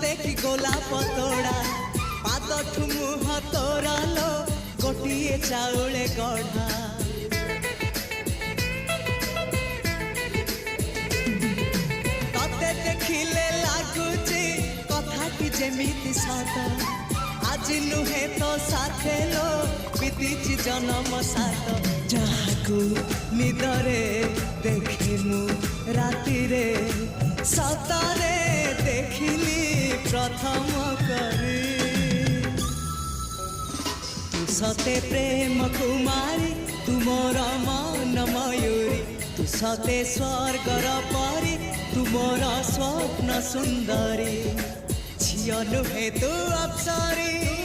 सते कि गोलाप तोड़ा पाद मुह तोरा लो गोटे चाउले गढ़ा तते देखिले लगुची कथाटी जेमिति सत आज नुहे तो साथे लो बीतीची जन्म सात जहाकू निदरे देखिमु राति रे सतरे देखिली प्रथम करी तू सते प्रेम कुमारी तुमर मन मयूरी तू सते स्वर्गर परी तुमर स्वप्न सुंदरी झियो नुहे तू अप्सरी।